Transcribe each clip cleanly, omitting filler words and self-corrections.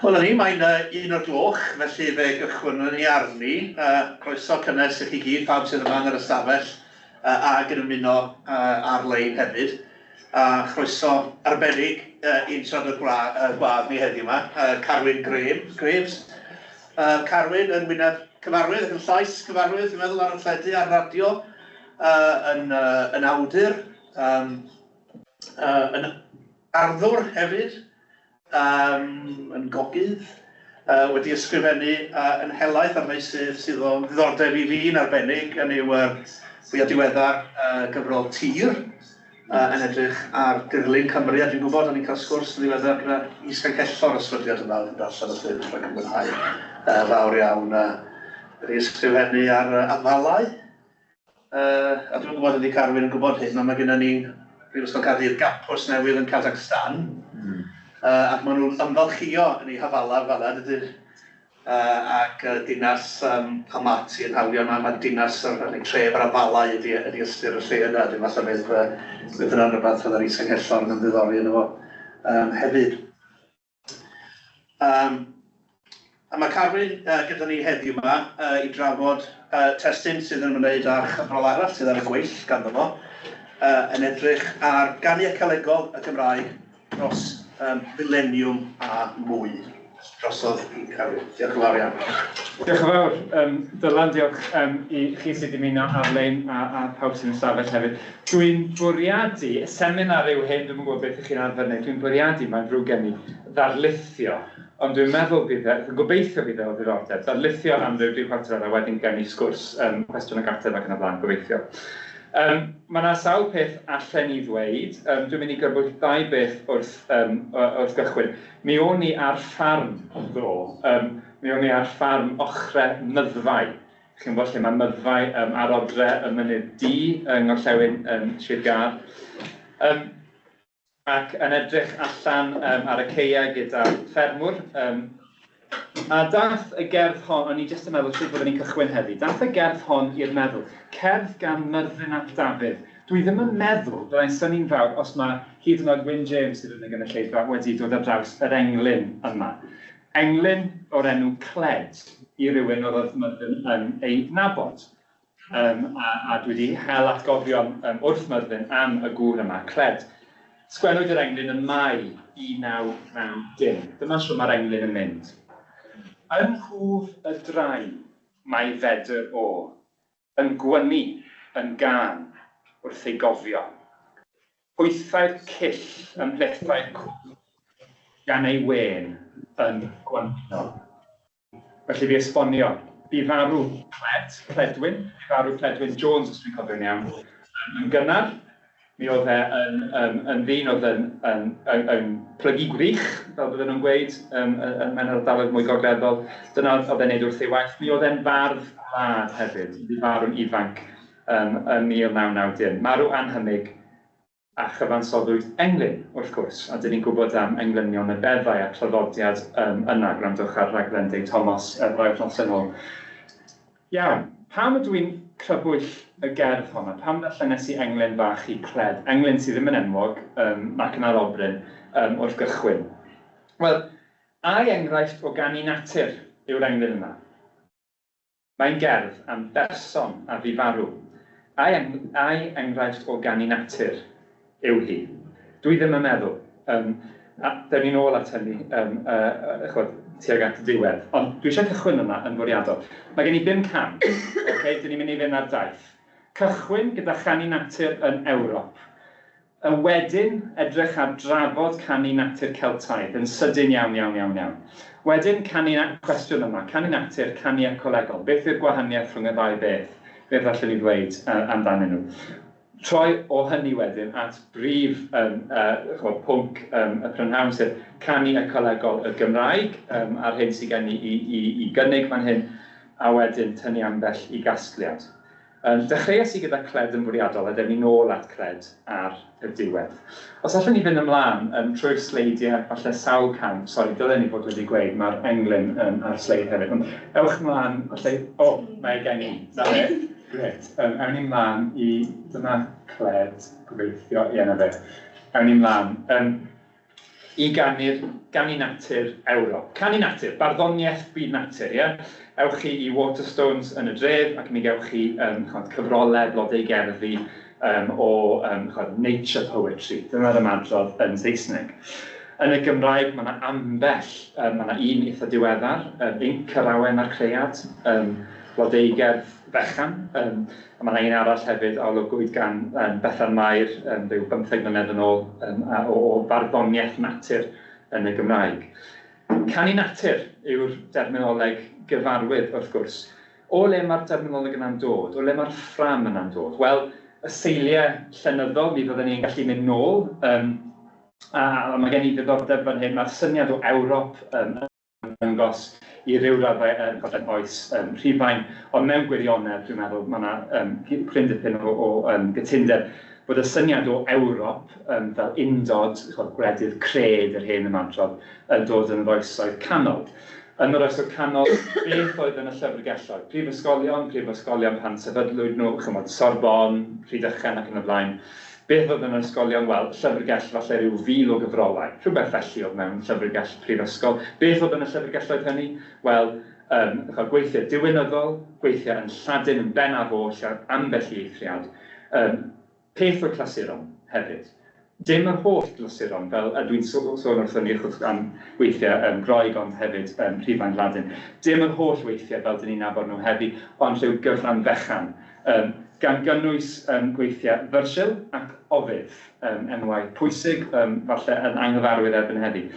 Wel, ni, mae'n 1 o'r gloch, felly fe gychwyn ni arni. Croeso cynnes i chi gyd, pawb sydd yma yn yr ystafell ac yn ymuno ar-lein hefyd. Croeso arbennig un siarad y gwadd ni heddiw yma, Carwyn Graves. Carwyn yn wyneb cyfarwydd, yn llais cyfarwydd, dwi'n meddwl ar y lledu ar radio, yn awdur, yn arddwr hefyd, yn gogydd, wedi ysgrifennu yn helaeth ar meysydd sydd o ddiddordeb i fi'n arbennig, yn yw fwyaf diweddar gyfrol tir, yn edrych ar dirlun Cymru, a dwi'n gwybod o'n i'n cael sgwrs yn ddiweddar gyda Ysgolhaig ysfydiad yma, yn darllen y llyfr, mae'n cymryd fawr iawn wedi ysgrifennu ar afalau. A dwi'n gwybod ydy Carwyn yn gwybod hyn, ond mae gennym ni'n Brifysgol Caerdydd gampws newydd yn Kazakhstan, ac maen nhw'n ymfalchio yn ei hafala fel ydyn, ac dinas Almaty yn hawlio yma, mae dinas yn ei tref ar afalau ydy ystyr y lle yna, dwi'n falle bydd yna'n rhywbeth oedd yr Ysgolhaig yn ddiddori yn efo hefyd. A mae Carwyn gyda ni heddiw yma i drafod testyn sydd yn ymwneud â'r chyfrol arall sydd ar y gweill ganddo fo, yn edrych ar Canu Ecolegol y Gymraeg dros Millenium a mwy. Drosodd i Carwyn. Diolch yn fawr iawn. Diolch yn fawr. Dylan, diolch i chi sydd wedi ymuno ar-lein a pawb sy'n ystafell hefyd. Dwi'n bwriadu, seminar yw hyn, dwi'n gwybod beth ych chi'n arfernu, dwi'n bwriadu mae'n drwy gen i ddarlithio, ond dwi'n meddwl bydd e, dwi'n gobeithio bydd e o ddiddordeb, ddarlithio am ryw 3 chwarter a wedyn gen i sgwrs, cwestiwn ag ateb ac yn y blaen, gobeithio. Mae yna sawl peth allan i ddweud. Dwi'n mynd i gyrbwyd 2 beth wrth gychwyn. Mi o'n i ar ffarm ddo. Mi o'n i ar ffarm ochrau myddfau. Chi'n gwybod lle mae myddfau ar odre y mynydd D yng Ngorllewin Sir Gar. Ac yn edrych allan ar y ceia gyda ffermwr. A dath y gerdd hon, o'n i jyst yn meddwl sydd bod ni'n cychwyn heddi, dath y gerdd hon i'r meddwl, cerdd gan Myrddin ap Dafydd. Dwi ddim yn meddwl byddai'n synnu'n fawr os mae hyd yn oed Wyn James sydd yn y gynulleidfa wedi dod ar draws yr englyn yma. Englyn o'r enw Cled i rywun oedd Myrddin yn ei nabod. A dwi wedi hel atgofion wrth Myrddin am y gŵr yma, Cled. Sgwennwyd yr englyn yn Mai 1990. Dyma sio mae'r englyn yn mynd. Yn hwf y draen mae fedr o, yn gwynu, yn gan, wrth ei gofio. Hwythau'r cyll ym mhlethau'r cwm, gan ei wen yn gwyno. Felly fi esbonio, bu farw Cledwyn, Jones, os dwi'n cofio'n iawn, yn gynnar. Mi oedd e yn ddyn oedd yn plygu gwrych, fel bydden nhw'n gweud, mewn ardaloedd mwy gogleddol. Dyna oedd e'n neud wrth ei waith. Mi oedd e'n fardd gwlad hefyd, bu farw'n ifanc yn 1990. Marw anhymig a chyfansoddwyd englyn, wrth gwrs. A dyn ni'n gwybod am englynion y beddau a traddodiad yna, gwrandwch ar rhaglen Dave Thomas rai wrthnos yn ôl. Iawn, pam ydw i'n crybwyll y gerdd honna? Pam ddallenes i englyn bach i Cled? Englyn sydd ddim yn enwog, ac yn arofryn wrth gychwyn. Wel, ai enghraifft o ganu natur yw'r englyn yma? Mae'n gerdd am berson a fu farw. Ai enghraifft o ganu natur yw hi? Dwi ddim yn meddwl. Dewn ni'n ôl at hynny tuag at y diwedd. Ond dwi eisiau cychwyn yma yn fwriadol. Mae gen i 5 cam. Dyn ni'n mynd i fynd ar daith. Cychwyn gyda chanu natur yn Ewrop. Wedyn edrych ar drafod canu natur Celtaidd yn sydyn iawn. Wedyn cwestiwn yma, canu natur, canu ecolegol. Beth yw'r gwahaniaeth rhwng y 2 beth? Beth allan ni ddweud amdanyn nhw? Troi o hynny wedyn at brif pwnc y prynhawn sef Canu Ecolegol y Gymraeg, ar hyn sydd gen i gynnig fan hyn, a wedyn tynnu ambell i gasgliad. Dechreuais i gyda Cled yn fwriadol, a dewn ni nôl at Cled ar y diwedd. Os allwn ni fynd ymlaen trwy'r sleidiau, falle sawl cam, sori, dylen ni fod wedi gweud, mae'r englyn ar sleid hefyd. Ond ewch ymlaen, mae gen i, na fe. Gret. Ewn ni mlaen i dyma Cled, gobeithio, ie na fe. Ewn ni mlaen. i ganu natur Ewrop. Canu natur, barddoniaeth byd natur, ie? Ewch chi i Waterstones yn y dref ac mi gewch chi cyfrolau, blodau gerddi o nature poetry. Dyna'r ymadrodd yn Saesneg. Yn y Gymraeg, mae yna ambell, mae yna un eitha diweddar, Carwyn a'r Cread, blodau gerdd fechan, a mae yna un arall hefyd o olygwyd gan Bethan Mair, rhyw 15 mlynedd yn ôl, o barddoniaeth natur yn y Gymraeg. Canu natur yw'r derminoleg gyfarwydd, wrth gwrs. O le mae'r derminoleg yna'n dod? O le mae'r ffram yna'n dod? Wel, y seiliau llenyddol, mi fyddwn ni'n gallu mynd nôl, a mae gen i ddiddordeb fan hyn, mae'r syniad o Ewrop yn ymgos i ryw raddau yn oes Rhufain, ond mewn gwirionedd, dwi'n meddwl, mae yna cryn dipyn o gytundeb bod y syniad o Ewrop fel undod, gwledydd cred yr hen ymadrodd, yn dod yn yr oesoedd canol. Yn yr oesoedd canol, beth oedd yn y llyfrgelloedd? Prifysgolion pan sefydlwyd nhw, chymod Sorbonne, Rhydychen ac yn y blaen. Beth oedd yn yr ysgolion? Wel, llyfrgell falle rhyw 1000 o gyfrolau. Rhywbeth felly oedd mewn llyfrgell prifysgol. Beth oedd yn y llyfrgelloedd hynny? Wel, gweithiau diwynyddol, gweithiau yn Lladin yn ben ar oll ar ambell i eithriad. Peth o'r clasuron hefyd. Dim yr holl glasuron, fel dwi'n sôn wrthyn ni am weithiau Groeg ond hefyd Rhufain Lladin. Dim yr holl weithiau fel dyn ni'n nabod nhw heddi, ond rhyw gyfran fechan. Gan gynnwys gweithiau Virgil ac Ovid, enwau pwysig, falle yn anghyfarwydd erbyn heddi.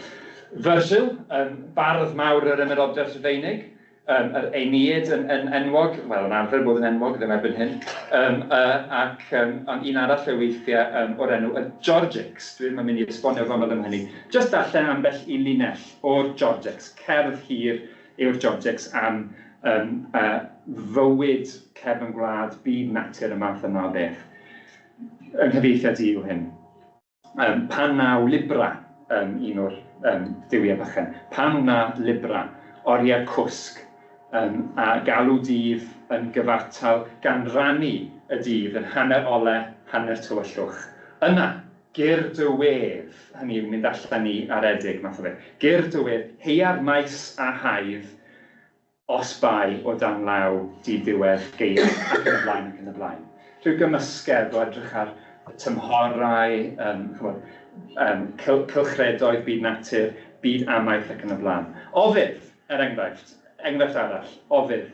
Virgil, bardd mawr yr ymerodraeth Rhufeinig, yr Aeneid yn enwog, wel, yn arfer bod yn enwog ddim erbyn hyn, ac un arall o weithiau o'r enw y Georgics, dwi'n mynd i esbonio gomod am hynny, jyst allan ambell i linell o'r Georgics, cerdd hir yw'r Georgics am fywyd cefn gwlad, byd natur y math yma o beth. Yng nghyfeithiad i yw hyn. Pan naw libra, un o'r diwiau bychen, pan na libra, oriau cwsg, a galw dydd yn gyfartal gan rannu y dydd yn hanner ole, hanner tywyllwch. Yna, gyrd y wedd, hynny yw mynd allan ni aredig, math o beth. Gyrd y wedd, heiar maes a haidd, os bai o dan law, diwedd, geir, ac yn y blaen, ac yn y blaen. Rhyw gymysgedd o edrych ar tymhorau, cylchredoedd byd natur, byd amaeth ac yn y blaen. Ofydd, enghraifft arall, Ofydd.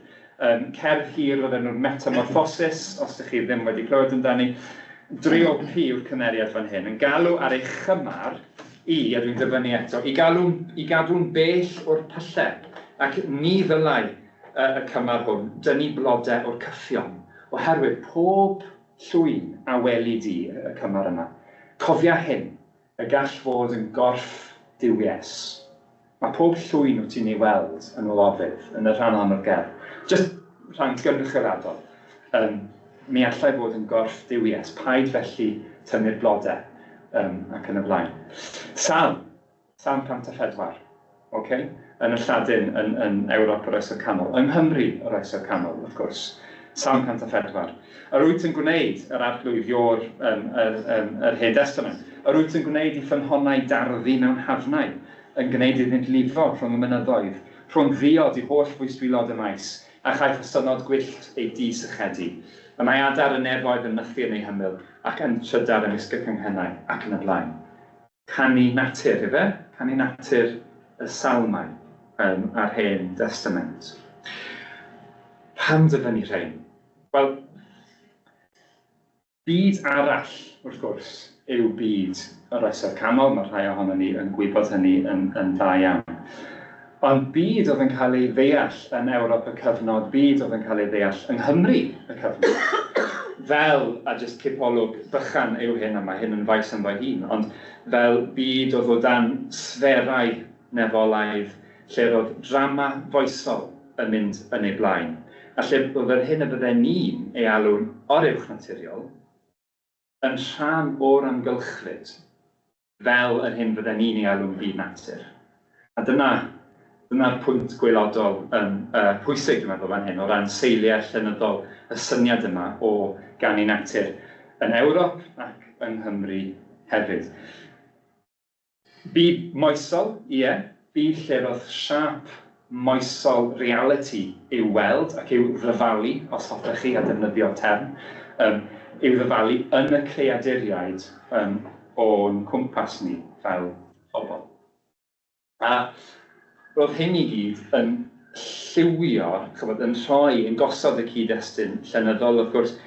Cerdd hir oedd enw'r metamorphosis, os ydych chi ddim wedi clywed amdani, driopi yw'r cymeriad fan hyn, yn galw ar ei chymar a dwi'n dyfynnu eto, i gadw'n bell o'r pyllau, ac ni ddylai y cymar hwn dynnu blodau o'r cyffion, oherwydd pob llwyn a weli di y cymar yma. Cofia hyn, y gall fod yn gorff diwies. Mae pob llwyn wyt ti'n ei weld yn ôl Ofydd, yn y rhan am o'r gerdd. Jyst rhan gynrychiadol. Mi allai fod yn gorff diwies, paid felly tynnu'r blodau ac yn y blaen. Salm 104, okay? Yn y Lladin, yn Ewrop yr Oesoedd Canol, yng Nghymru yr Oesoedd Canol, wrth gwrs. Salm 104. Yr wyt yn gwneud yr arglwydd yw'r Hen Testament. Yr wyt yn gwneud i ffynhonnau darddu mewn hafnau, yn gwneud iddynt lifo rhwng y mynyddoedd, rhwng ddiod i holl fwysdwylod y maes, a chaiff y synod gwyllt ei di-sychedu. Y mae adar yn nefoedd yn nythu yn ei hymyl, ac yn trydar ymysg y cynghennau, ac yn y blaen. Canu natur, efe? Canu natur y salmau a'r Hen Testament. Pam dyfynnu rhain? Wel, byd arall, wrth gwrs, yw byd yr Oesoedd Canol, mae rhai ohono ni yn gwybod hynny yn dda iawn. Ond byd oedd yn cael ei ddeall yn Ewrop y cyfnod, byd oedd yn cael ei ddeall yng Nghymru y cyfnod. Fel, a jyst cipolwg bychan yw hyn, a mae hyn yn faes yn hun, ond fel byd oedd o dan sferau nefolaidd, lle oedd drama foesol yn mynd yn ei blaen. A lle oedd yr hyn y bydden ni'n ei alw'n oruwch naturiol, yn rhan o'r amgylchfyd, fel yn hyn fydden ni'n ei alw'n byd natur. A dyna'r pwynt gwaelodol pwysig, dwi'n meddwl, fan hyn, o ran seiliau llenyddol, y syniad yma o ganu natur yn Ewrop ac yng Nghymru hefyd. Byd moesol, ie. Byd lle roedd siap moesol reality i'w weld ac i'w ddyfalu, os hoffech chi a defnyddio term, i'w ddyfalu yn y creaduriaid o'n cwmpas ni fel pobl. A roedd hyn i gyd yn lliwio, yn rhoi, yn gosod y cyd-destun llenyddol, wrth gwrs,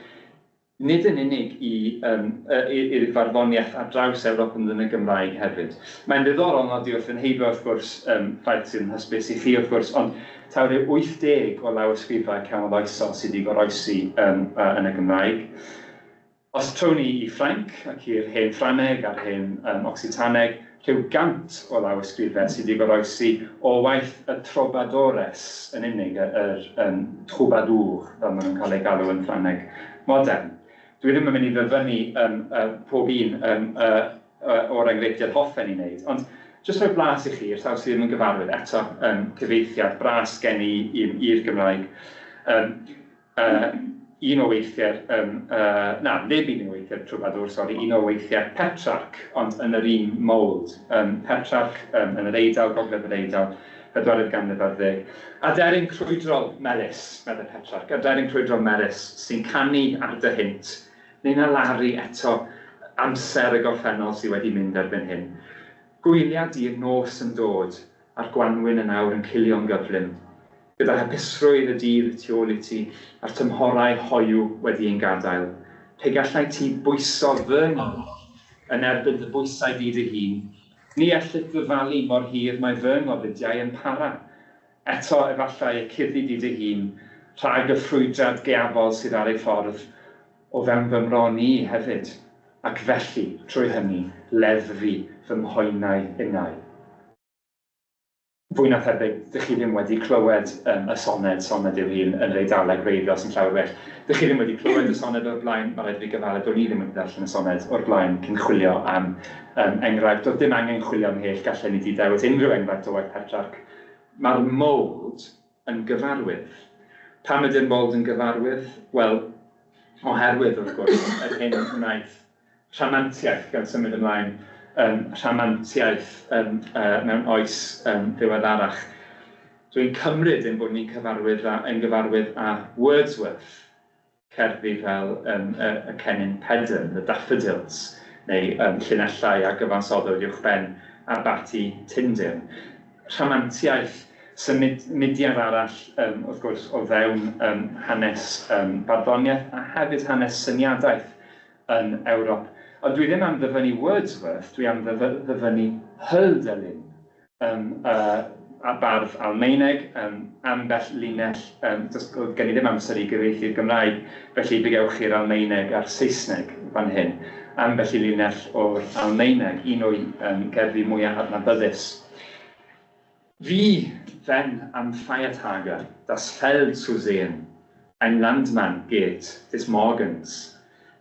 nid yn unig i'r farddoniaeth ar draws Ewrop yn y Gymraeg hefyd. Mae'n ddiddorol nodi wrth yn heibio, wrth gwrs, ffaith sy'n hysbys i chi, wrth gwrs, ond taw ryw 80 o lawysgrifau canoloesol sydd wedi goroesi yn y Gymraeg. Os trown ni i Ffrainc ac i'r hen Ffrangeg a'r hen Occitaneg, rhyw 100 o lawysgrifau sydd wedi goroesi o waith y trobadores yn unig, yr troubadour, fel maen nhw'n cael ei galw yn Ffrangeg modern. Dwi ddim yn mynd i ddyfynu pob un o'r enghreifftiau hoffen i wneud, ond jyst rhoi blas i chi, i'r llaw sydd ddim yn gyfarwydd, eto cyfeithiad bras gen i'r Gymraeg. Un o weithiau, nid un o weithiau trwbadwr, sori, un o weithiau Petrarch, ond yn yr un mold. Petrarch yn yr Eidal, gogledd yr Eidal, 4yd ganrif ar 10. Aderyn crwydrol melys, meddwl Petrarch, aderyn crwydrol melys sy'n canu ar dy hynt, neu'n alaru eto amser y gorffennol sydd wedi mynd erbyn hyn. Gwyliad i'r nos yn dod, a'r gwanwyn yn awr yn cilio'n gyflym, gyda hapusrwydd y dydd tu ôl i ti, a'r tymhorau hoiw wedi ein gadael. Pe gallai ti bwyso fy yn erbyn dy bwysau di dy hun, ni allith ddyfalu mor hir mae fy ngofydiau yn para. Eto efallai y cuddi di dy hun, rhag y ffrwydrad geafol sydd ar ei ffordd, o fewn fy mron i hefyd, ac felly, trwy hynny, leddfu fy mhoenau unau. Fwy na thebyg, dych chi ddim wedi clywed y soned yw hun yn yr Eidaleg wreiddiol sy'n llawer well. Dych chi ddim wedi clywed y soned o'r blaen, mae rhaid fi gyfalu, do'n i ddim wedi darllen y soned o'r blaen cyn chwilio am enghraifft. Doedd dim angen chwilio am hyll, gallen ni di dewis unrhyw enghraifft o waith Petrarch. Mae'r mold yn gyfarwydd. Pam ydy'r mold yn gyfarwydd? Wel, oherwydd, wrth gwrs, yr hyn wnaeth rhamantiaeth, gan symud ymlaen, rhamantiaeth mewn oes ddiweddarach. Dwi'n cymryd yn bod ni'n gyfarwydd â Wordsworth, cerddi fel y Cennin Pedyr, The Daffodils, neu llinellau a gyfansoddwyd uwchben a bati Tindyn. Rhamantiaeth, symudiad arall, wrth gwrs, o fewn hanes barddoniaeth a hefyd hanes syniadaeth yn Ewrop. Ond dwi ddim am ddyfynu Wordsworth, dwi am ddyfynu Hölderlin, a bardd Almaeneg, ambell linell, gen i ddim amser i gyfieithu'r Gymraeg, felly bygewch chi'r Almaeneg a'r Saesneg fan hyn, ambell i linell o'r Almaeneg, un o'i gerddi mwyaf adnabyddus. Wie, wenn am Feiertage das Feld zu sehen, ein Landmann geht des Morgens,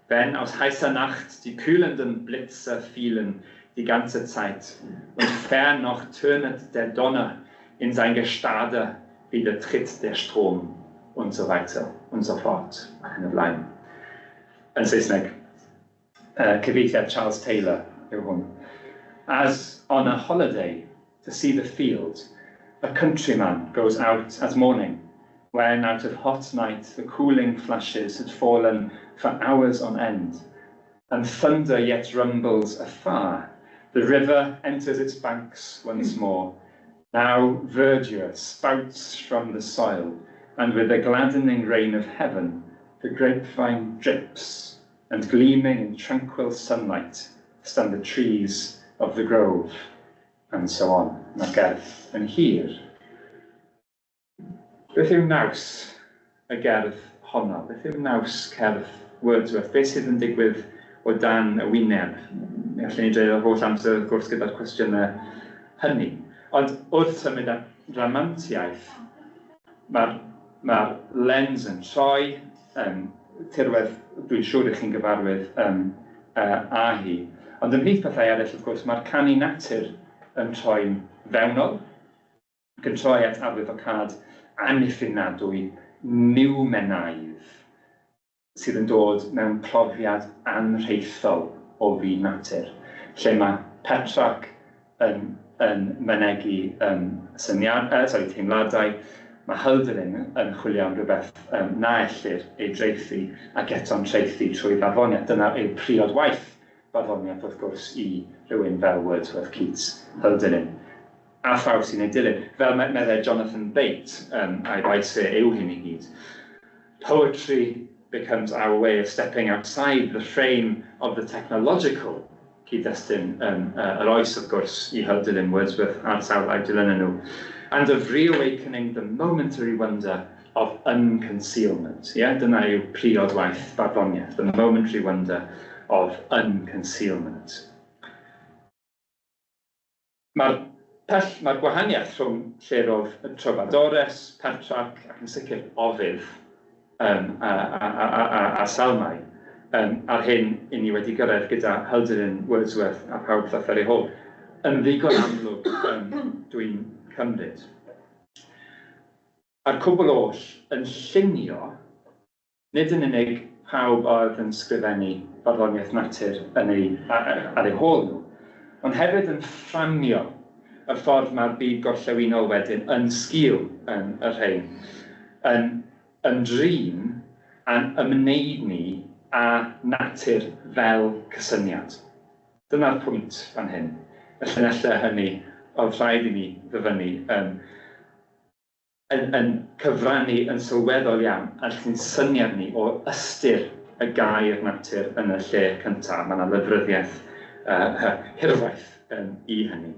wenn aus heißer Nacht die kühlenden Blitze fielen die ganze Zeit und fern noch tönet der Donner in sein Gestade, wieder tritt der Strom und so weiter und so fort. Yn Saesneg, cyfeithiad Charles Taylor yw hwn. As on a holiday to see the field, a countryman goes out at morning, when out of hot night the cooling flashes had fallen for hours on end, and thunder yet rumbles afar. The river enters its banks once more. Now verdure spouts from the soil, and with the gladdening rain of heaven, the grapevine drips, and gleaming in tranquil sunlight stand the trees of the grove, and so on. Mae'r gerdd yn hir. Beth yw naws y gerdd honno? Beth yw naws cerdd Wordsworth? Beth sydd yn digwydd o dan y wyneb? Mi allwn ni dreulio'r holl amser wrth gwrs gyda'r cwestiynau hynny. Ond wrth symud at ramantiaeth, mae'r lens yn troi, tirwedd dwi'n siŵr eich chi'n gyfarwydd â hi. Ond ymhlith pethau eraill, wrth gwrs, mae'r canu natur yn troi'n fewnol, ac yn troi at arwyddocad anniffynadwy niwmenaidd sydd yn dod mewn profiad anrheithol o fyd natur, lle mae Petrarch yn mynegu teimladau. Mae Hölderlin yn chwilio am rhywbeth na ellir ei dreithi ac eto'n treithi trwy farddoniaeth. Dyna yw priod waith farddoniaeth wrth gwrs i rhywun fel Wordsworth, Keats, Hölderlin. A thraws sy'n ei dilyn. Fel meddai Jonathan Bate, a'i faes yw hyn i gyd. Poetry becomes our way of stepping outside the frame of the technological cyd-destun yr oes, of course, i Hölderlin, Wordsworth a'r sawl a'i dilyn nhw, and of reawakening the momentary wonder of unconcealment. Yeah? Dyna yw priod waith barddoniaeth, the momentary wonder of unconcealment. Mae'r gwahaniaeth rhwng llerodd y trofadores, Petrarch ac yn sicr ofydd a salmau ar hyn i ni wedi gyrraedd gyda Hölderlin, Wordsworth a pawb ddaeth ar ei hôl yn ddigon amlwg dwi'n cymryd. A'r cwbl oll yn llunio nid yn unig pawb oedd yn sgrifennu barddoniaeth natur ar ei hôl nhw, ond hefyd yn fframio y ffordd mae'r byd gorllewinol wedyn yn sgil y rhain, yn drin a'n ymwneud ni a natur fel cysyniad. Dyna'r pwynt fan hyn. Y llinellau hynny oedd rhaid i ni ddyfynnu yn cyfrannu yn sylweddol iawn a'r syniad ni o ystyr y gair natur yn y lle cyntaf. Mae yna lyfryddiaeth hirfaeth i hynny.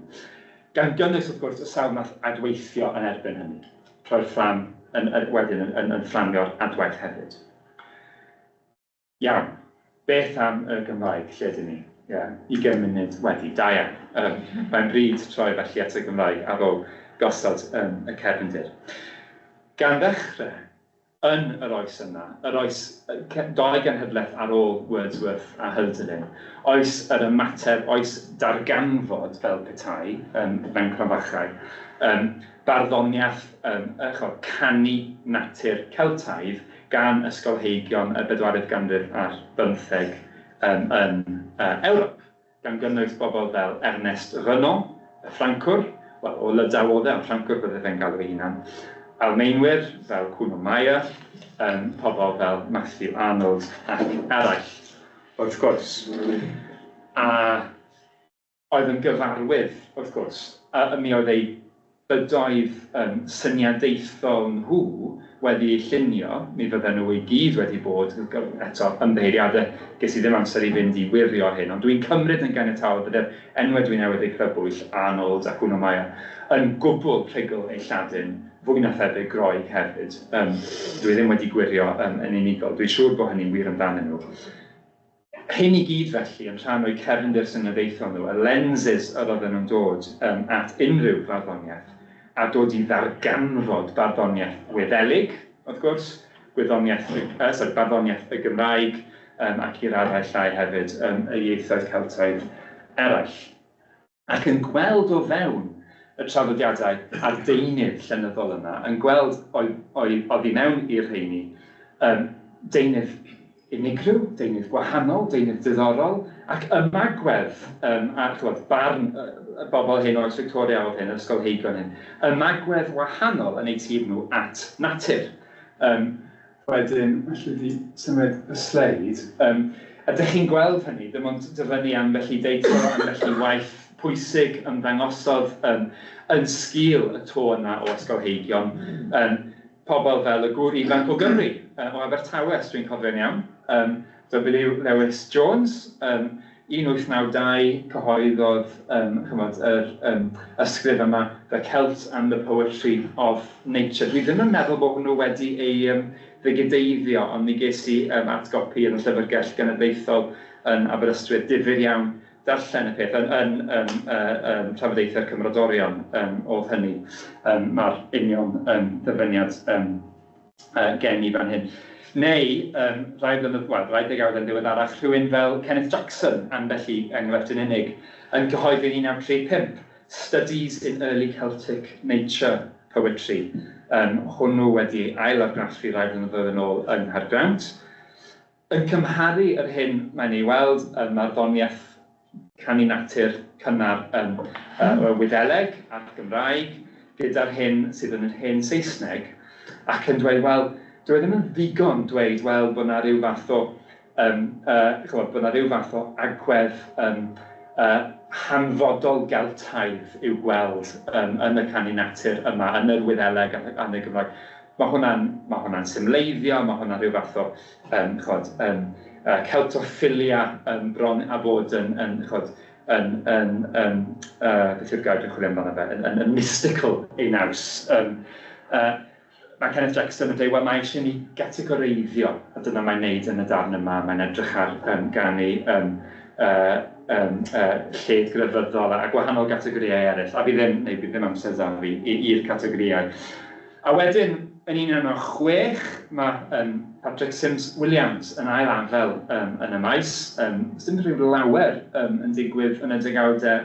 Gan gynnwys, wrth gwrs, y sawl nath adweithio yn erbyn hynny. Troi'r ffram wedyn yn fframio'r adwaith hefyd. Iawn, beth am y Gymraeg, lle dyn ni? 20 munud wedi, da iawn. Mae'n bryd troi felly at y Gymraeg ar ôl gosod y cefndir. Gan ddechrau, yn yr oes yna, yr oes doi genhedlaeth ar ôl Wordsworth a Hölderlin, oes yr ymateb, oes darganfod fel petai mewn cronfachau, barddoniaeth canu natur Celtaidd gan ysgolheigion y 4th ganrif ar 15 yn Ewrop, gan gynnwys bobl fel Ernest Renan, y Ffrancwr, o Lydawoddau, yn Ffrancwr byddai fe'n galw ei hunan, Almaenwyr fel Canu Ecolegol, pobl fel Matthew Arnold ac eraill, wrth gwrs. A oedd yn gyfarwydd, wrth gwrs, mi oedd ei bydoedd syniadaethol nhw wedi eu llunio, mi fydden nhw i gyd wedi bod, eto ymddeiriadau, ges i ddim amser i fynd i wirio hyn, ond dwi'n cymryd yn ganiataol byddai'r enwau dwi'n newydd eu crybwyll, Arnold a Canu Ecolegol, yn gwbl rhugl ei Lladin, fwy na thebyg Groeg hefyd. Dwi ddim wedi gwirio yn unigol, dwi'n siŵr bod hynny'n wir amdanyn nhw. Hyn i gyd felly yn rhan o'i cefndir syniadaethol nhw, y lenses yr oedden nhw'n dod at unrhyw barddoniaeth, a dod i ddarganfod barddoniaeth Wyddeleg, wrth gwrs, barddoniaeth y Gymraeg, ac i'r arall llai hefyd y ieithoedd Celtaidd eraill. Ac yn gweld o fewn y traddodiadau a'r deunydd llenyddol yna, yn gweld oedd i mewn i'r rheini deunydd unigryw, deunydd gwahanol, deunydd diddorol, ac ymagwedd barn y bobl hyn o'r Victoria oedd hyn, yr ysgolheigion hyn, ymagwedd wahanol yn ei tir nhw at natur. Wedyn, felly wedi symud y sleid, ydych chi'n gweld hynny, dim ond dyfynnu ambell i deitl, ambell i waith pwysig yn ddangosodd yn sgil y to yna o ysgolheigion. Pobl fel y gŵr ifanc o Gymru, o Abertawe, os dwi'n cofio'n iawn. W. Lewis Jones, 1892 cyhoeddodd yr ysgrif yma, The Celt and the Poetry of Nature. Dwi ddim yn meddwl bod hwnnw wedi ei ddigydeiddio, ond mi ges i atgopi yn y llyfrgell genedlaethol yn Aberystwyth, difyr iawn darllen y peth yn trafodaethau'r Cymrodorion oedd hynny. Mae'r union ddyfyniad gen i fan hyn. Neu, rhaid yn ddiweddarach, rhywun fel Kenneth Jackson, ambell i enghraifft yn unig, yn cyhoeddi 1935, Studies in Early Celtic Nature Poetry. Hwnnw wedi ail-argraffu rai blynyddoedd yn ôl yng Nghaergrawnt. Yn cymharu yr hyn mae'n ei weld, marddoniaeth canu natur cynnar Wyddeleg a'r Gymraeg, gyda'r hyn sydd yn yr hen Saesneg, ac yn dweud, wel, dwi ddim yn ddigon dweud, wel, bod yna rhyw fath o, bod yna rhyw fath o agwedd hanfodol Geltaidd i'w gweld yn y canu natur yma, yn yr Wyddeleg a'n y Gymraeg. Mae hwnna'n symleiddio, mae hwnna'n rhyw fath o celtophilia bron a bod beth yw'r gair dwi'n chwilio amdano fe, yn mystical ei naws. Mae Kenneth Jackson yn dweud, wel, mae eisiau ni gategoreiddio, a dyna mae'n neud yn y darn yma, mae'n edrych ar ganu lled grefyddol a gwahanol gategoriau eraill, a fi ddim amser da fi i'r categoriau. A wedyn, yn 1906, mae Patrick Sims Williams yn ail afel yn y maes. Dim rhyw lawer yn digwydd yn y degawdau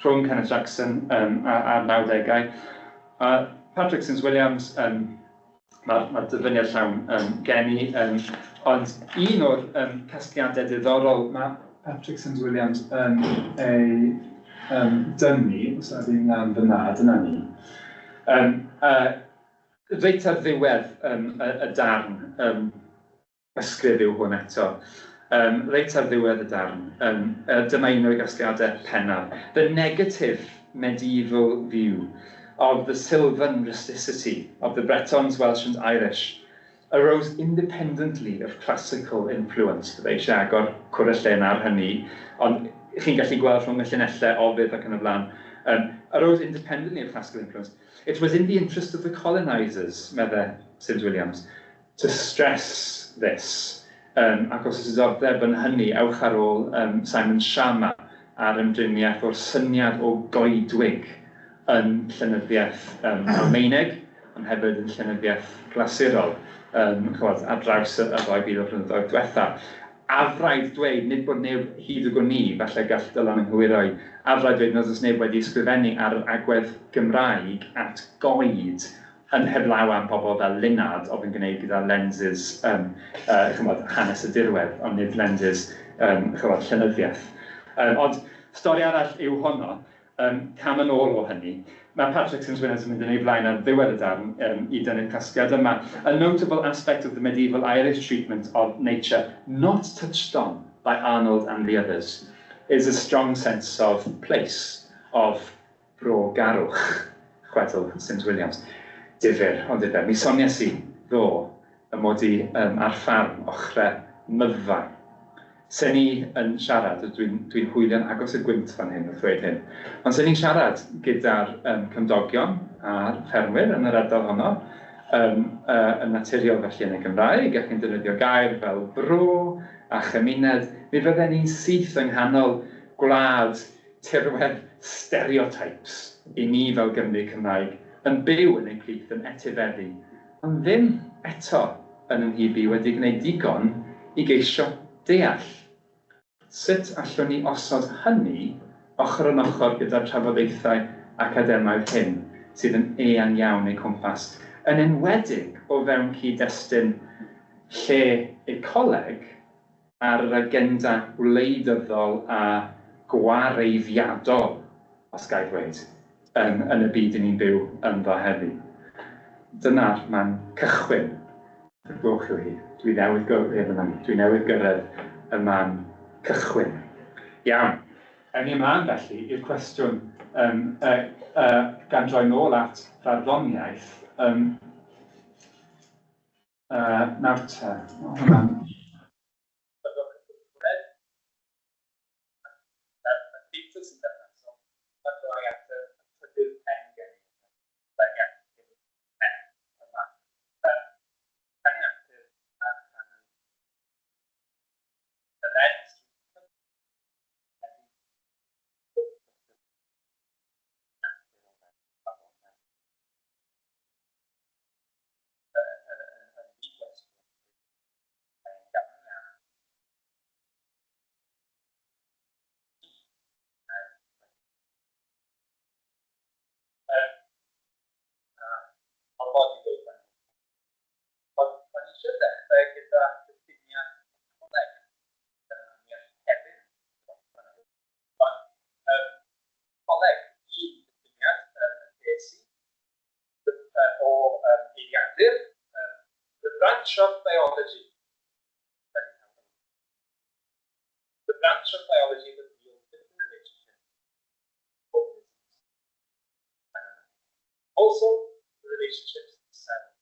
rhwng Kenneth Jackson a'r 90au. Patrick Sims Williams, mae'r dyfyniad llawn geni, ond un o'r casgliadau diddorol, mae Patrick Sims Williams yn ei dynnu, os ydy'n ymlaen fyna, dyna ni. Reit ar ddiwedd y darn, ysgrif yw hwn eto, reit ar ddiwedd y darn, dyma un o'r gasgliadau pennaf. The negative medieval view of the sylvan rusticity of the Bretons, Welsh and Irish arose independently of classical influence. Fydda eisiau agor cwryllen ar hynny, ond chi'n gallu gweld rhwng y llinellau ofydd ac yn y blaen. Arose independently of classical influence. It was in the interest of the colonisers, meddai Sims Williams, to stress this. Ac os ydych diddordeb yn hynny, ewch ar ôl Simon Schama ar ymdriniaeth o'r syniad o goedwig yn llenyddiaeth Almaeneg, ond hefyd yn llenyddiaeth glasurol, ar draws y 2000 o flynyddoedd diwethaf. Afraid dweud, nid bod neb hyd o ni, falle gall Dylan ynghywiroi, afraid dweud nad oes neb wedi ysgrifennu ar agwedd Gymraeg at goed yn heblaw am pobl fel Linard oedd yn gwneud gyda lenses hanes y dirwedd, ond nid lenses llenyddiaeth. Ond stori arall yw honno, cam yn ôl o hynny. Mae Patrick Sims Williams yn mynd yn ei blaen ar ddiwedd y darn i dynnu'r casgliad yma. A notable aspect of the medieval Irish treatment of nature not touched on by Arnold and the others is a strong sense of place, of bro garwch, chwedl Sims Williams. Difyr, ond difyr. Mi soniais i ddo y mod i ar ffarm ochrau myddfa. Sen ni yn siarad, dwi'n hwylio'n agos y gwynt fan hyn, wrth dweud hyn. Ond sen ni'n siarad gyda'r cymdogion a'r ffermwyr yn yr ardal honno, yn naturiol felly yn y Gymraeg, ac yn defnyddio gair fel bro a chymuned. Mi fydden ni'n syth yng nghanol gwlad tirwedd stereotypes i ni fel Gymru Cymraeg yn byw yn ei plith yn etifeddu, ond ddim eto yn ynhybu wedi gwneud digon i geisio deall. Sut allwn ni osod hynny ochr yn ochr gyda'r trafodaethau academaidd hyn sydd yn eang iawn eu cwmpas, yn enwedig o fewn cyd-destun lle ecoleg ar yr agenda wleidyddol a gwareiddiadol, os gael dweud, yn y byd ni'n byw ynddo heddi. Dyna'r man cychwyn. Gwch yw hi. Dwi newydd gyrraedd y man cychwyn. Iawn. Ewn ni ymlaen felly i'r cwestiwn gan droi nôl at farddoniaeth. Nawr te. geiriadur, the branch of biology. The branch of biology that deals with the relationship of organisms. Also, the relationships themselves.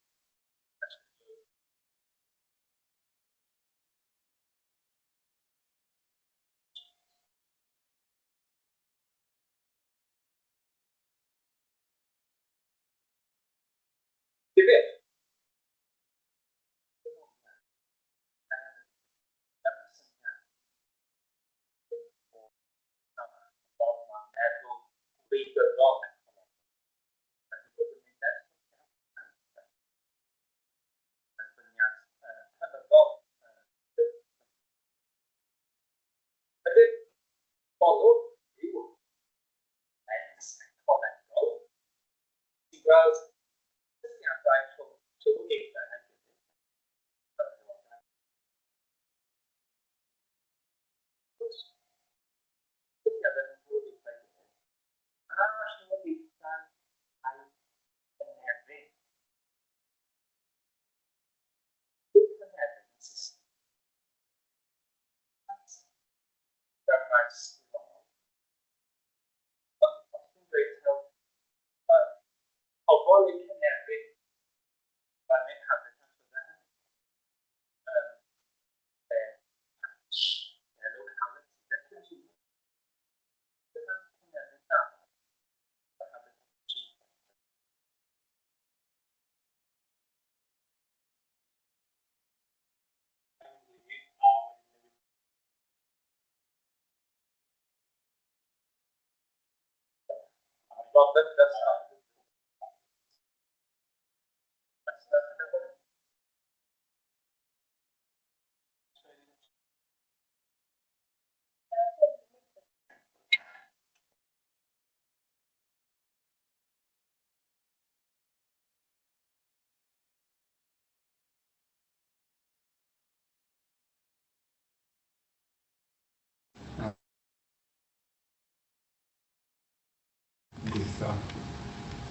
Gweithio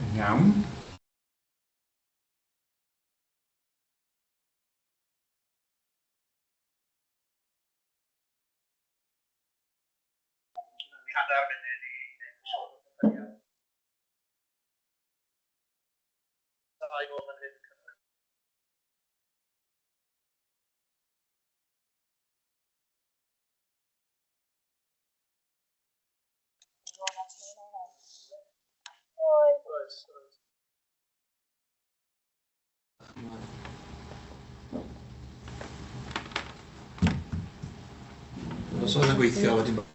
yn iawn. Os oedd yn gweithio wedi bod.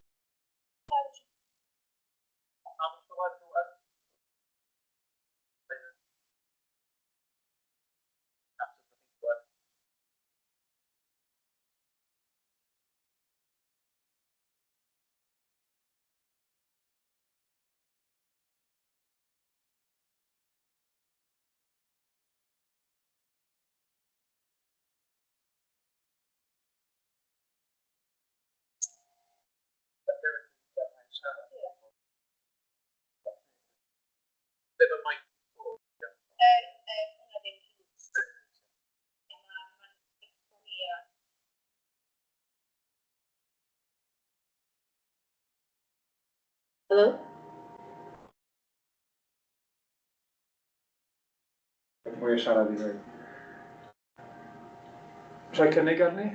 Hello? Mwy o siarad i ddweud. Rhaid cynnig arni?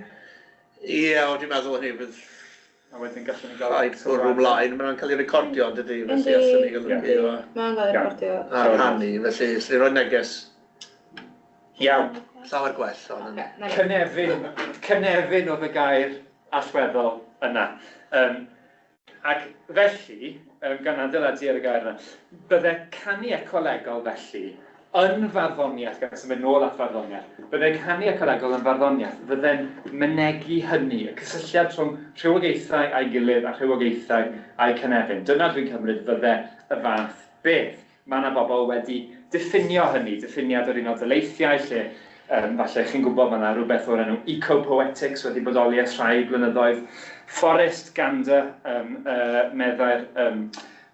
Ie, dwi'n meddwl hynny fydd A wedyn gallwn ni gael... rhaid bwrw mlaen, mae'n cael ei recordio, dydy, felly allan ni golygu o Mae'n cael ei recordio. a rhannu, felly os ni'n rhoi neges Iawn. llawer gwell o'n Cynefin oedd y gair allweddol yna. Ac felly, gan adeiladu ar y gair yna, bydde canu ecolegol felly yn farddoniaeth, gan symud nôl at farddoniaeth, bydde canu ecolegol yn farddoniaeth, fydde'n mynegu hynny, y cysylltiad rhwng rhywogaethau a'i gilydd a rhywogaethau a'i cynefin. Dyna dwi'n cymryd fydde y fath beth. Mae yna bobl wedi diffinio hynny, diffiniad o'r un o daleithiau lle falle chi'n gwybod mae yna rhywbeth o'r enw eco-poetics wedi bodoli ers rhai blynyddoedd. Forest gander meddai'r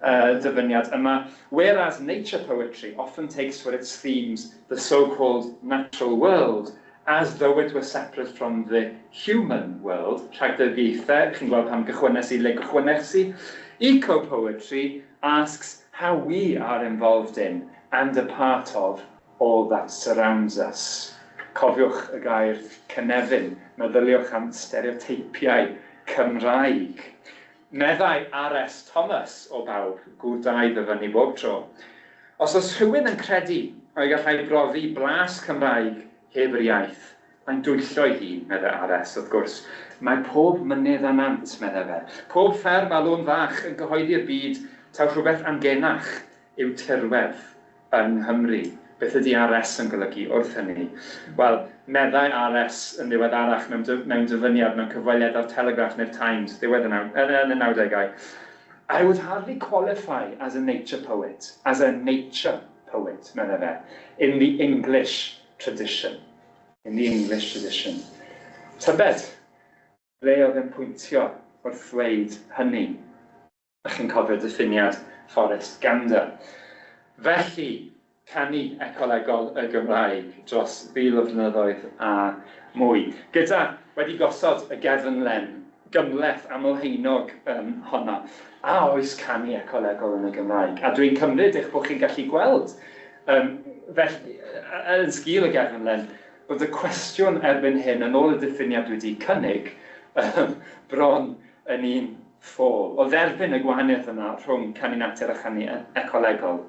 dyfyniad yma. Whereas nature poetry often takes for its themes the so-called natural world, as though it were separate from the human world. Rhagdybiaethau, chi'n gweld pam gychwynnes I le gychwynnes I. Eco-poetry asks how we are involved in and a part of all that surrounds us. Cofiwch y gair cynefin, meddyliwch am stereoteipiau Cymraeg. Meddai R.S. Thomas o bawb, gŵr da I ddyfynu bob tro. Os oes rhywun yn credu o'i gallai brofi blas Cymraeg heb yr iaith, mae'n dwyllo I hun, meddai R.S. wrth gwrs. Mae pob mynydd a nant, meddai fe. Pob fferm a lôn fach yn gyhoeddi'r byd taw rhywbeth amgenach yw tirwedd yng Nghymru. Beth ydy R.S. yn golygu wrth hynny? Wel, meddai R.S. yn ddiweddarach mewn dyfyniad mewn cyfweliad ar Telegraph neu'r Times, ddiwedd yn y 90au. I would hardly qualify as a nature poet, meddai fe, in the English tradition. Tybed, ble oedd yn pwyntio wrth ddweud hynny? Ych chi'n cofio diffiniad Forrest Gander. Felly, Canu Ecolegol y Gymraeg dros 1000 o flynyddoedd a mwy. Gyda wedi gosod y gefnlen gymleth amlheinog honna. A oes Canu Ecolegol yn y Gymraeg. A dwi'n cymryd eich bod chi'n gallu gweld yn sgil y gefnlen bod y cwestiwn erbyn hyn yn ôl y diffiniad wedi cynnig bron yn un ffôl. O dderbyn y gwahaniaeth yna rhwng canu natur a canu ecolegol.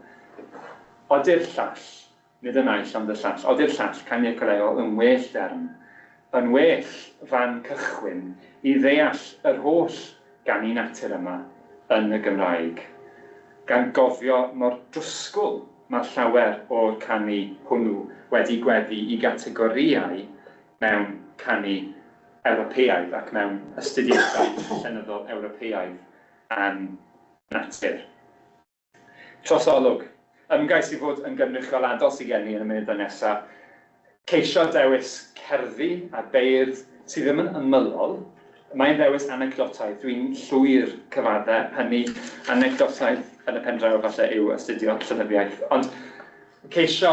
Ody'r llall, nid yn aill ond y llall, ody'r llall canu ecolegol yn well derm, yn well fan cychwyn I ddeall yr holl ganu natur yma yn y Gymraeg, gan gofio mor drwsgwl mae llawer o'r canu hwnnw wedi gweddu I gategorïau mewn canu Ewropeaidd ac mewn astudiaethau llenyddol Ewropeaidd am natur. Trosolwg. Ymgais I fod yn gynrychioladol sy'n gen I yn y munud nesaf. Ceisio dewis cerddi a beirdd sydd ddim yn ymylol. Mae'n dewis anecdotaidd. Dwi'n llwyr cyfaddau hynny. Anecdotaidd yn y pendraw falle yw astudio llenyddiaeth. Ond ceisio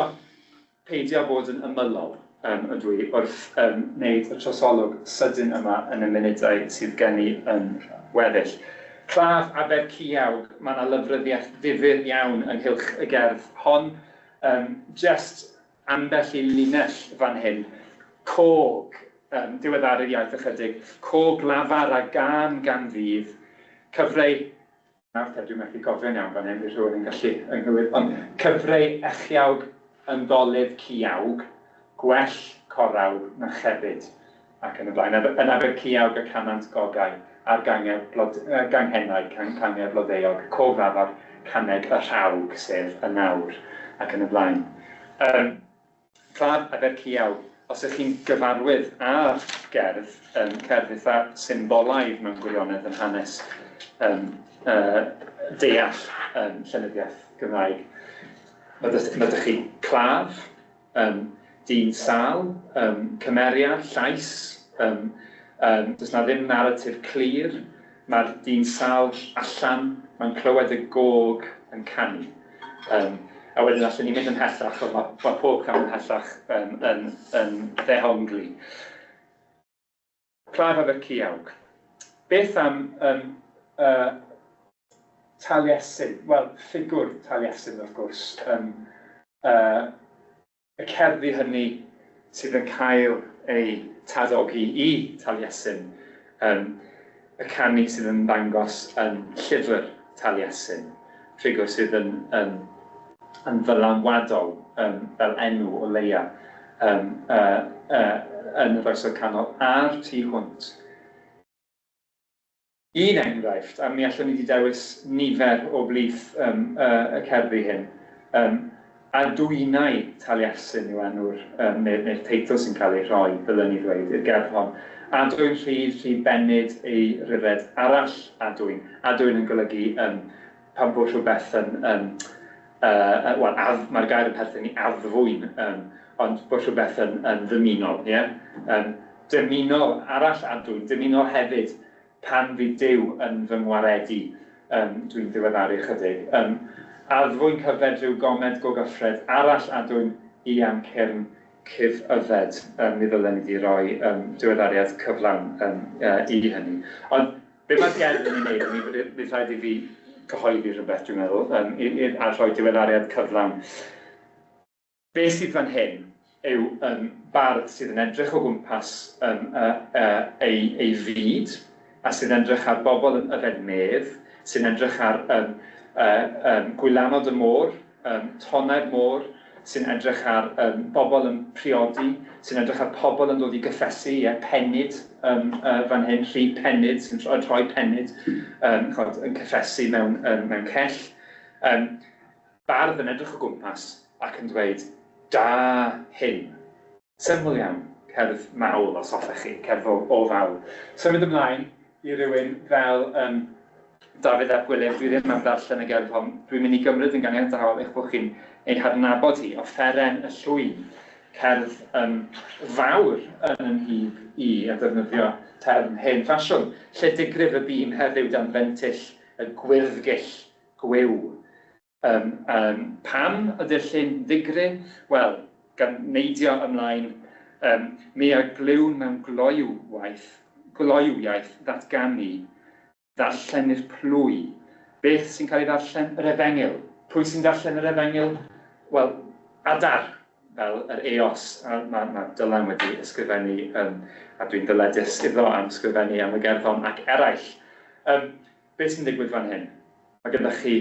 peidio bod yn ymylol ydw I wrth wneud y trosolwg sydyn yma yn y munudau sydd gen I yn weddill. Claf Aberciawg, mae yna lyfryddiaeth ddifyr iawn ynghylch y gerdd hon. Just ambell I linell fan hyn. Cog, diweddaru'r iaith ychydig. Cog lafar a gan fydd. Cyfrau, dwi'n methu gofio'n iawn fan hyn, bydd rhywun yn gallu ynghywir. Ond cyfrau echiawg yn dolydd ciawg. Gwell corawg na chefyd ac yn y blaen. Yn Aberciawg y canant gogau a'r ganghennau cangen blodeuog, cof lafar, caneg y rhawg sef y nawr ac yn y blaen. Claf Aberciawg, os ych chi'n gyfarwydd â'r gerdd, cerdd eitha symbolaidd mewn gwirionedd yn hanes deall llenyddiaeth Gymraeg. Ydych chi claf, dyn sal, cymeria, llais, does na ddim narratif clir, mae'r dyn sal allan, mae'n clywed y gog yn canu. A wedyn allan ni'n mynd yn hellach, ond mae pob cam yn hellach yn ddehongli. Claf Aberciawg. Beth am Taliesin? Wel, ffigwr Taliesin wrth gwrs. Y cerddi hynny sydd yn cael ei tadogi I Taliesin, y canu sydd yn dangos yn llyfr Taliesin, ffigwr sydd yn ddylanwadol fel enw o leia yn yr oesoedd canol a'r tu hwnt. Un enghraifft, a mi allwn ni wedi dewis nifer o blith y cerddi hyn, a dwynau Taliesin yw enw'r neu'r teitl sy'n cael ei rhoi, ddylen ni ddweud, i'r gerdd hon. Adwyn rhy benyd ei ryfed arall adwyn. Adwyn yn golygu pan bod rhywbeth mae'r gair yn perthyn I addfwyn, ond bod rhywbeth yn ddymunol. Dymunol arall adwyn, dymunol hefyd pan fydd Duw yn fy ngwaredu dwi'n diweddaru chydig. Addfwyn cyfed rhyw gomed go gyffred, arall adwyn I amcyrn cyf-yfed, mi ddylen ni wedi rhoi diweddariad cyflawn I hynny. Ond be mae'r gerdd yn ei wneud, mi rhaid I fi cyhoeddi rhywbeth dwi'n meddwl, a rhoi diweddariad cyflawn. Be sydd fan hyn yw bardd sydd yn edrych o gwmpas ei fyd, a sy'n edrych ar bobl yn yfed medd, sy'n edrych ar gwylanod y môr, tonau'r môr, sy'n edrych ar bobl yn priodi, sy'n edrych ar pobl yn dod I gyffesu, pennyd fan hyn, rhi pennyd, sy'n rhoi pennyd yn cyffesu mewn cell. Bardd yn edrych o gwmpas ac yn dweud, da hyn. Syml iawn, cerdd mawl os hoffech chi, cerdd o fawl. Symud ymlaen I rywun fel Dafydd Ap Gwilym, dwi ddim am ddarllen y gerdd hon. Dwi'n mynd I gymryd yn ganiataol eich bod chi'n ei hadnabod hi, Offeren y Llwyn, cerdd fawr yn ynhyb I a defnyddio term hen ffasiwn, lle digrif y bîm heddiw dan fentyll y gwyrddgill gwyw. Pam ydy'r llyn digri? Wel, gan neidio ymlaen, mi a glywn mewn gloiwyaeth ddatganu, ddarllen i'r plwy. Beth sy'n cael ei ddarllen? Yr efengil. Pwy sy'n darllen yr efengil? Wel, adar, fel yr eos. Mae Dylan wedi ysgrifennu, a dwi'n dyledus iddo am ysgrifennu am y gerdd hon ac eraill. Beth sy'n digwydd fan hyn? Mae gyda chi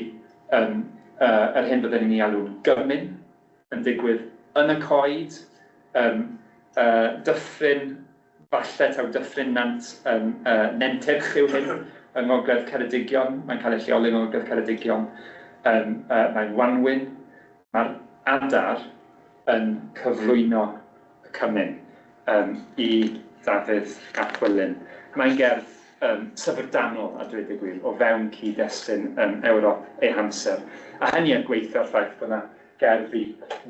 yr hyn byddwn ni'n ei alw'n gymyn, yn digwydd yn y coed, dyffryn, falle taw dyffryn nentyrch yw hyn, yng Ngogledd Ceredigion, mae'n cael ei lleoli yng Ngogledd Ceredigion, mae'n wanwyn, mae'r adar yn cyflwyno y cymyn I Dafydd Ap Gwilym. Mae'n gerdd syfrdanol, a dweud y gwir, o fewn cyd-destun Ewrop ei hamser. A hynny yn gweithio'r ffaith bod yna gerddi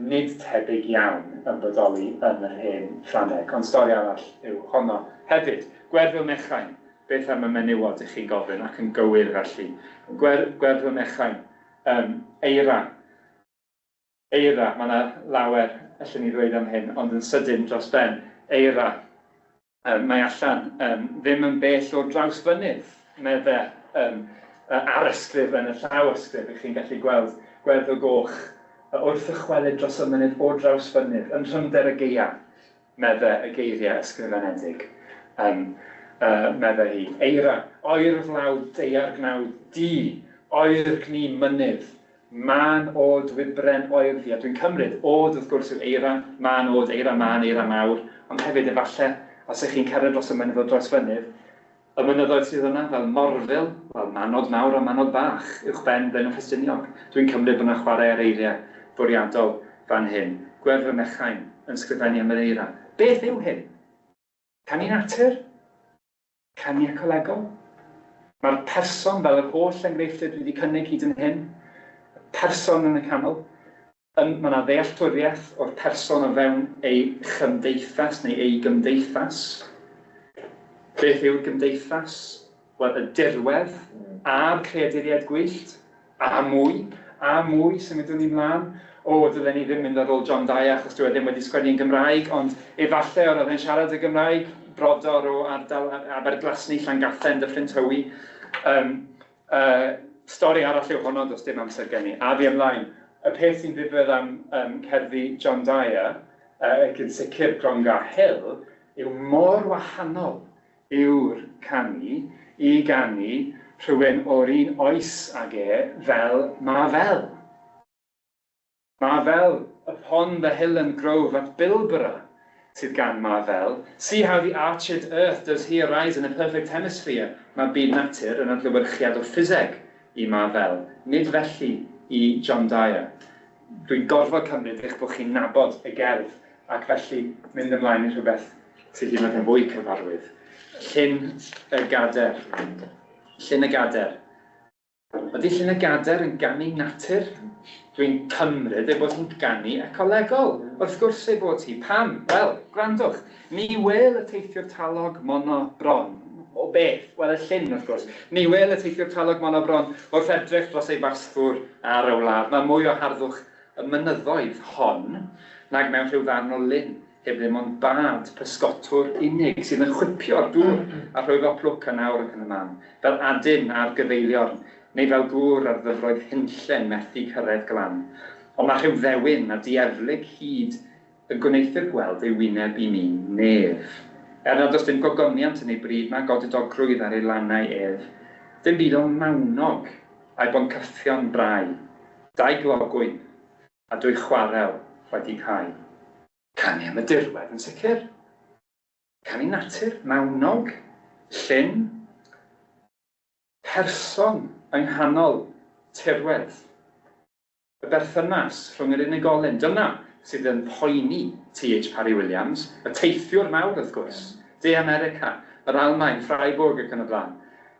nid tebyg iawn yn bodoli yn yr hen Ffrangeg. Ond stori arall yw honno. Hefyd, Gwerfyl Mechain. Beth am y menywod I chi'n gofyn ac yn gywir felly. Gwerfyl Mechain, eira. Eira, mae yna lawer, allwn ni ddweud am hyn, ond yn sydyn dros ben. Eira, mae allan ddim yn bell o'r draws fynydd. Medde ar ysgrif yn y llaw ysgrif, I chi'n gallu gweld Gwerfyl Goch wrth ychwelyd dros y mynydd o draws fynydd, yn rhymder y geia, medde y geiriau ysgrifenedig. Medde hi, eira, oer flaw deiar gnaw di, oer gni mynydd, man od wybren oer fi. A dwi'n cymryd, od wrth gwrs yw eira, man od, eira man, eira mawr, ond hefyd efallai, os ych chi'n cyrraedd dros y mynydd o dros fynydd, y mynyddoedd sydd yna fel Morfil, fel manod mawr a manod bach, uwchben Blaenau Ffestiniog. Dwi'n cymryd bod yna chwarae ar eiriau bwriadol fan hyn. Gwerfyl Mechain yn sgrifennu am yr eira. Beth yw hyn? Canu natur? Canu ecolegol? Mae'r person fel yr holl enghreifftiau dwi wedi cynnig hyd yn hyn, y person yn y canol, mae yna ddealltwriaeth o'r person o fewn ei chymdeithas neu ei gymdeithas. Beth yw'r gymdeithas? Wel, y dirwedd a'r creaduriaid gwyllt, a mwy symudwn ni mlaen. Dylen ni ddim mynd ar ôl John Dye achos dwi ddim wedi sgwennu yn Gymraeg, ond efallai oedd e'n siarad y Gymraeg, brodor o ardal Aberglasni, Llangathen, Dyffryn Tywi. Stori arall yw honno, does dim amser gen I. A fi ymlaen, y peth sy'n ddigwydd am cerddi John Dye, ac yn sicr Gronga Hill, yw mor wahanol yw'r canu I ganu rhywun o'r un oes ag fel ma fel. Ma fel, upon the hill and grove at Bilborough, sydd gan ma fel. See how the arched earth does here rise in a perfect hemisphere. Mae byd natur yn adlewyrchiad o ffiseg I ma fel. Nid felly I John Dye. Dwi'n gorfod cymryd eich bod chi'n nabod y gerdd ac felly mynd ymlaen I rhywbeth sydd hyd yn oed yn fwy cyfarwydd. Llyn y gader. Llyn y gader. Ydy llyn y gader yn ganu natur? Dwi'n cymryd ei bod hi'n ganu ecolegol. Wrth gwrs ei bod hi. Pam? Wel, gwrandwch. Ni wel y teithiwr talog mono bron. o beth? Wel, y llyn, wrth gwrs. Niwel y teithio'r talog monobron wrth edrych dros ei fasthwr ar y wlad. Mae mwy o harddwch y mynyddoedd hon nag mewn rhyw ddarn o lyn, heb ddim ond bad pysgotwr unig sydd yn chwipio'r dŵr a rhoi o plwc yn awr ac yn y man, fel adyn ar gyfeiliorn, neu fel gŵr ar ddyfroedd hynllen methu cyrraedd glan. Ond mae rhyw ddewin a dieflig hyd yn gwneithio'r gweld ei wyneb i mi nef. Nad oes dim gogoniant yn ei bryd, mae godidogrwydd ar ei lannau ef. Dim byd o'n mawnog a'i boncyffion brau, dau glogwyn a dwy chwarel wedi cael. Canu am y dirwedd yn sicr. Canu natur, mawnog, llyn, person yng nghanol tirwedd. Y berthynas rhwng yr unigolyn. Dyna sydd yn poeni T.H. Parry Williams, y teithiwr mawr wrth gwrs, De America, yr Almaen, Freiburg ac yn y blaen.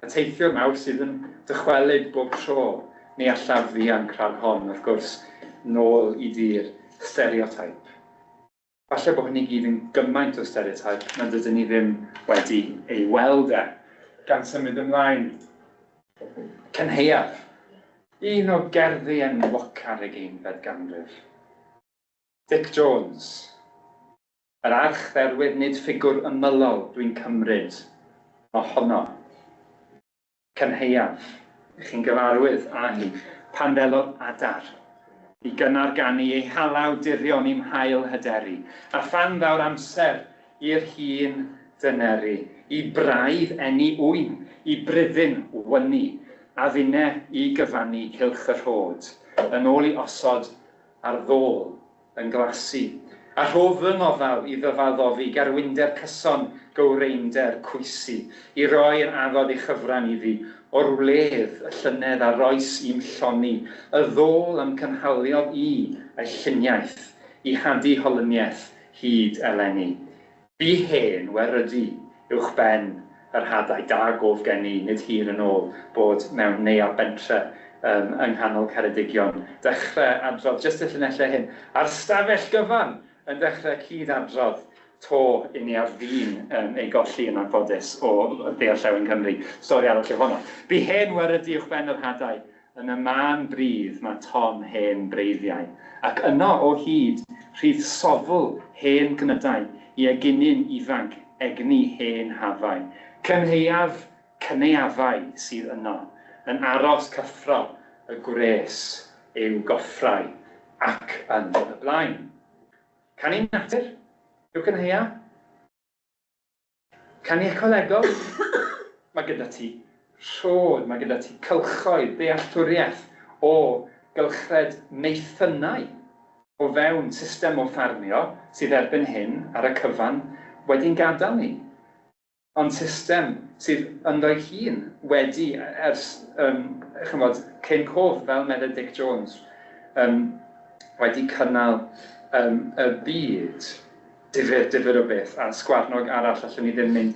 Y teithiwr mawr sydd yn dychwelyd bob tro, neu allaf ddian crag hon, wrth gwrs, nôl i dir stereotype. Falle bod hynny gyd yn gymaint o stereotype, nad ydyn ni ddim wedi ei weld e. Gan symud ymlaen, cynheuaf, un o gerddi enwocar y geunfed ganrif. Dick Jones, yr archdderwydd nid ffigwr ymylol dwi'n cymryd ohono. Cynheuaf, chi'n gyfarwydd â hi, pan ddelodd adar, i gynarganu ei halaw dirion i'm hael hyderu, a phan ddaw'r amser i'r hun dyneri, i braidd enni wyn, i bryddin wyni, a ddine i gyfannu cylch y rhod, yn ôl i osod ar ddôl yn glasu. A rhof fy ngofal i ddyfaddofi garwynder cyson gywreinder cwysi, i roi'r addod i chyfran iddi, o'r wledd y llynedd a roes i'm lloni, y ddôl am cynhaliodd i a'i lluniaeth, i hadu holyniaeth hyd eleni. Bu hen werydu uwch ben yr hadau da gof gen i, nid hir yn ôl bod mewn neuadd bentre yng nghanol Ceredigion. Dechrau adrodd, jyst y llunellau hyn, ar stafell gyfan yn dechrau cyd-adrodd to i ni ar ddyn ei golli yn anffodus o ddeallewin Cymru. Stori arall yw honno. Bu hen werydu uwch ben yr hadau, yn y man brydd mae ton hen breiddiau. Ac yno o hyd rhydd sofl hen gnydau i eginyn ifanc egni hen hafau. Cynheuaf cyneuafau sydd yno, yn aros cyffro y gwres i'w goffrau ac yn y blaen. Canu natur yw cynheuaf. Canu ecolegol, mae gyda ti rhod, mae gyda ti cylchoedd, dealltwriaeth o gylchred meithynau o fewn system o ffarmio sydd erbyn hyn ar y cyfan wedi'n gadael ni. Ond system sydd ynddo'i hun wedi, ers cyn cof fel meddwl Dick Jones, wedi cynnal y byd difyr o beth, a sgwarnog arall allwn ni ddim mynd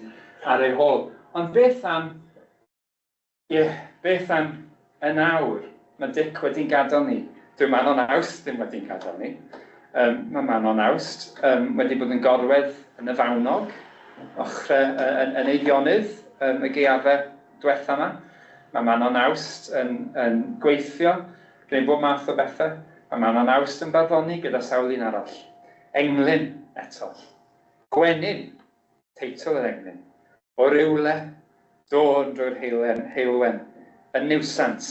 ar ei hôl. Ond beth am y nawr mae Dick wedi'n gadael ni? Dwi'n Manon Awst ddim wedi'n gadael ni. Mae Manon Awst wedi bod yn gorwedd yn y fawnog, yn ei ddionydd y gaeafau diwetha yma. Mae Manon Awst yn gweithio, gwneud bob math o bethau. Mae Manon Awst yn barddoni gyda sawl un arall. Englyn eto. Gwenyn, teitl yr englyn. O rywle, dod drwy'r heilwen, yn niwsans,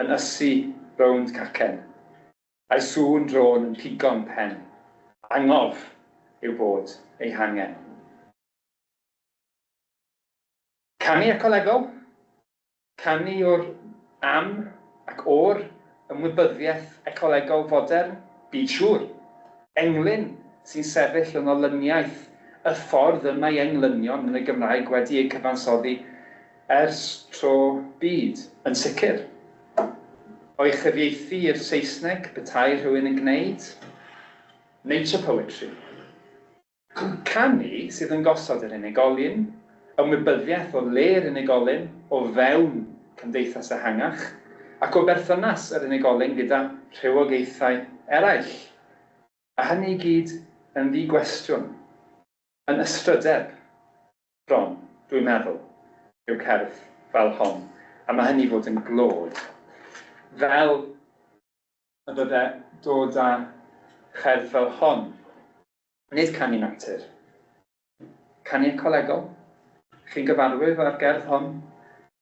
yn ysu rownd cacen. A'i sŵn drôn yn pigon pen. Angof yw bod ei hangen. Canu ecolegol, canu o'r am ac o'r ymwybyddiaeth ecolegol fodern, byd siŵr. Englyn sy'n sefyll yn olyniaeth y ffordd yma i englynion yn y Gymraeg wedi ei cyfansoddi ers tro byd yn sicr. O'i chyfieithu i'r Saesneg petai rhywun yn gwneud, nature poetry. Canu sydd yn gosod yr unigolyn, ymwybyddiaeth o le'r unigolyn o fewn cymdeithas ehangach, ac o berthynas yr unigolyn gyda rhywogaethau eraill. A hynny i gyd yn ddigwestiwn, yn ysrydeb bron, dwi'n meddwl, yw cerdd fel hon, a mae hynny fod yn glod. Fel y bydde dod â cherdd fel hon, nid canu natur, canu ecolegol. Chi'n gyfarwydd ar gerdd hon?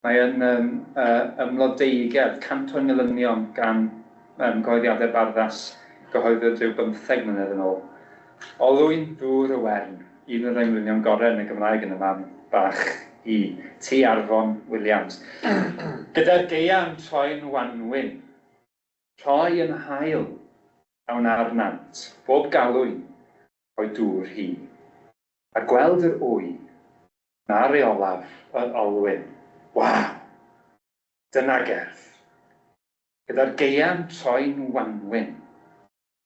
Mae yn ymlodeugerdd, 100 o Millenium gan gyhoeddiadau barddas gyhoeddwyd rhyw 15 mlynedd yn ôl. Olwyn dŵr y wern, un o'r englynion gorau yn y Gymraeg yn y man bach i T. Arfon Williams. Gyda'r gaeaf troi'n wanwyn, troi yn hael awn ar nant, bob galwyn o'i dŵr hi, a gweld yr wy na reolaf yr olwyn. Waw! Dyna gerdd. Gyda'r gaeaf troi'n wanwyn,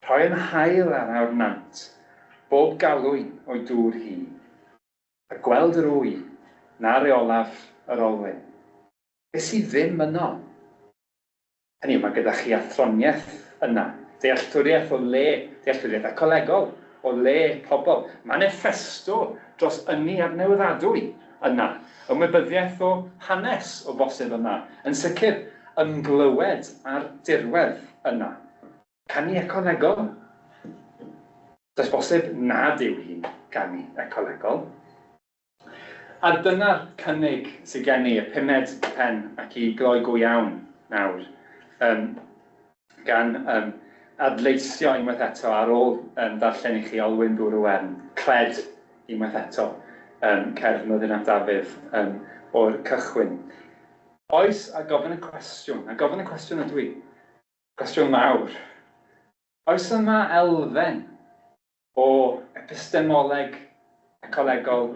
troi yn hael ar awr nant, bob galwyn o'i dŵr hi, a gweld yr wy na reolaf yr olwyn. Be sydd ddim yno? Hynny yw, mae gyda chi athroniaeth yna, dealltwriaeth o le, dealltwriaeth ecolegol o le pobl, manifesto dros ynni adnewyddadwy yna, ymwybyddiaeth o hanes o bosib yna, yn sicr ymglywed ar dirwedd yna. Canu ecolegol? Does bosib nad yw hi canu ecolegol. A dyna'r cynnig sydd gen i, y pumed pen ac i gloi go iawn nawr, gan adleisio unwaith eto ar ôl darllen i chi Olwyn dŵr y wern, cled unwaith eto, cerdd Myddin ap Dafydd o'r cychwyn. Oes a gofyn y cwestiwn, ydw i, cwestiwn mawr. Oes yma elfen o epistemoleg ecolegol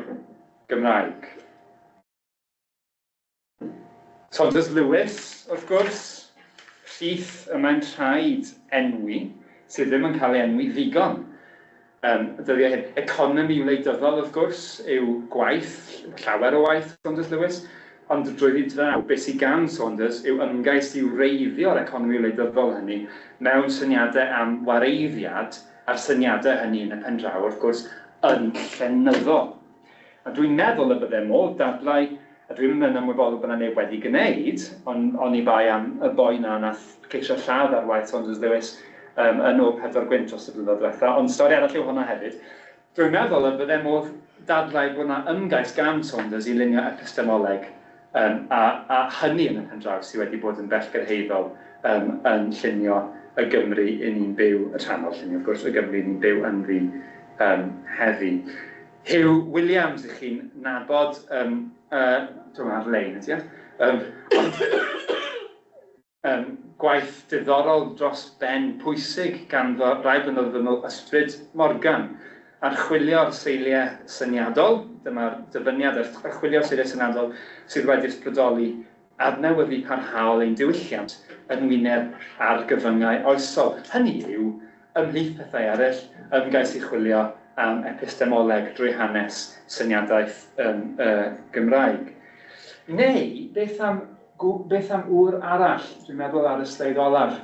Gymraeg? Saunders Lewis, wrth gwrs, rhith y mae'n rhaid enwi, sydd ddim yn cael ei enwi ddigon. Dyddiau hyn, economi wleidyddol, wrth gwrs, yw gwaith, llawer o waith Saunders Lewis, ond drwy draw, beth sydd gan Saunders yw ymgais i wreiddio'r economi wleidyddol hynny mewn syniadau am wareiddiad a'r syniadau hynny yn y pen draw, wrth gwrs, yn llenyddol. A dwi'n meddwl y bydde modd dadlau, a dwi'n mynd ymwybodol bod yna neb wedi gwneud, ond i bai am y boi na nath ceisio lladd ar waith Saunders Lewis yn o 4 gwynt dros y blynyddoedd diwethaf, ond stori arall yw hwnna hefyd. Dwi'n meddwl y bydde modd dadlau bod yna ymgais gan Saunders i lunio epistemoleg a hynny yn y pen draw sydd wedi bod yn bellgyrhaeddol yn llunio y Gymru i ni'n byw, y rhannol llunio, wrth gwrs, y Gymru i ni'n byw ynddi heddi. Hugh Williams, ych chi'n nabod, dwi'n ar-lein, ydy gwaith diddorol dros ben pwysig gan rai blynyddoedd yn ôl Ysbryd Morgan, archwilio'r seiliau syniadol, dyma'r dyfyniad archwilio'r seiliau syniadol sydd wedi ysbrydoli adnewyddu parhaol ein diwylliant yn wyneb ar gyfyngau oesol. Hynny yw, ymhlith pethau eraill, ymgais i chwilio am epistemoleg drwy hanes syniadaeth Gymraeg. Neu, beth am ŵr arall, dwi'n meddwl ar y sleid olaf.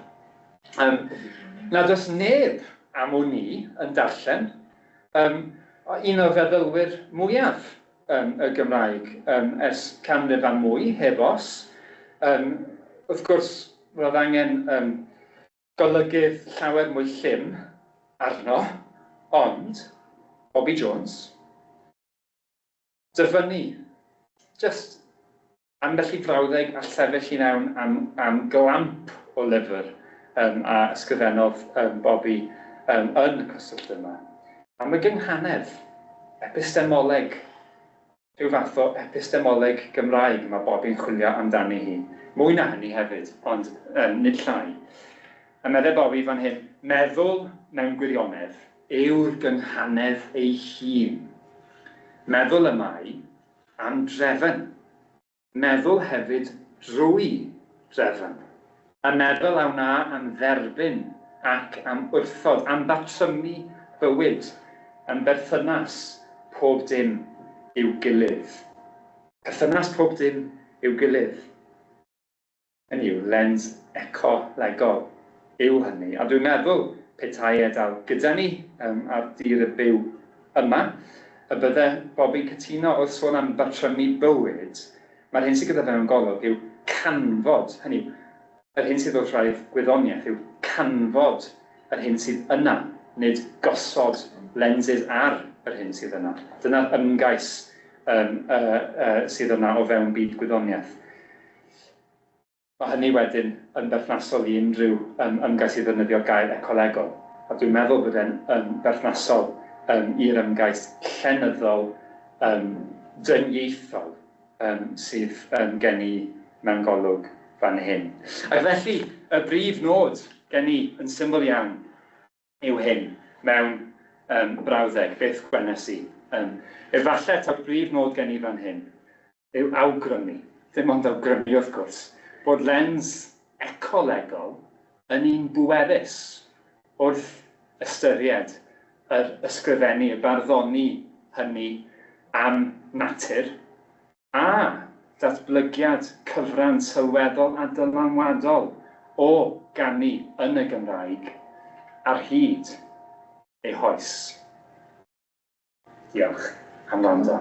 Nad oes neb am ŵni yn darllen, un o feddylwyr mwyaf y Gymraeg ers canrif a mwy, heb os. Wrth gwrs, roedd angen golygydd llawer mwy llym arno, ond Bobby Jones, dyfynnu, just ambell i frawddeg a sefyll i mewn am glamp o lyfr a ysgrifennodd Bobby yn y cyswllt yma. Am y gynghanedd, epistemoleg, rhyw fath o epistemoleg Gymraeg mae Bobby'n chwilio amdani hi. Mwy na hynny hefyd, ond nid llai. A meddwl Bobby fan hyn, meddwl mewn gwirionedd yw'r gynghanedd ei hun. Meddwl y mai am drefn. Meddwl hefyd drwy drefn. A meddwl awna am dderbyn ac am wrthod, am batrymu bywyd, am berthynas pob dim i'w gilydd. Perthynas pob dim i'w gilydd. Hynny yw, lens ecolegol yw hynny. A dwi'n meddwl petai edal gyda ni ar dir y byw yma, y bydde Bobby cytuno wrth sôn am batrymu bywyd Mae'r hyn sydd gyda fewn golwg yw canfod, hynny yw, yr hyn sydd wrth rhaid gwyddoniaeth yw canfod yr hyn sydd yna, nid gosod lenses ar yr hyn sydd yna. Dyna'r ymgais sydd yna o fewn byd gwyddoniaeth. Mae hynny wedyn yn berthnasol i unrhyw ymgais i ddefnyddio gair ecolegol. A dwi'n meddwl bod e'n berthnasol i'r ymgais llenyddol, dyniaethol sydd gen i mewn golwg fan hyn. Ac felly, y brif nod gen i yn syml iawn yw hyn mewn brawddeg, beth gwenes i. Efallai ta'r brif nod gen i fan hyn yw awgrymu, ddim ond awgrymu wrth gwrs, bod lens ecolegol yn un bwerus wrth ystyried yr ysgrifennu, y barddoni hynny am natur a datblygiad cyfran sylweddol a dylanwadol o ganu yn y Gymraeg ar hyd ei hoes. Diolch am wrando.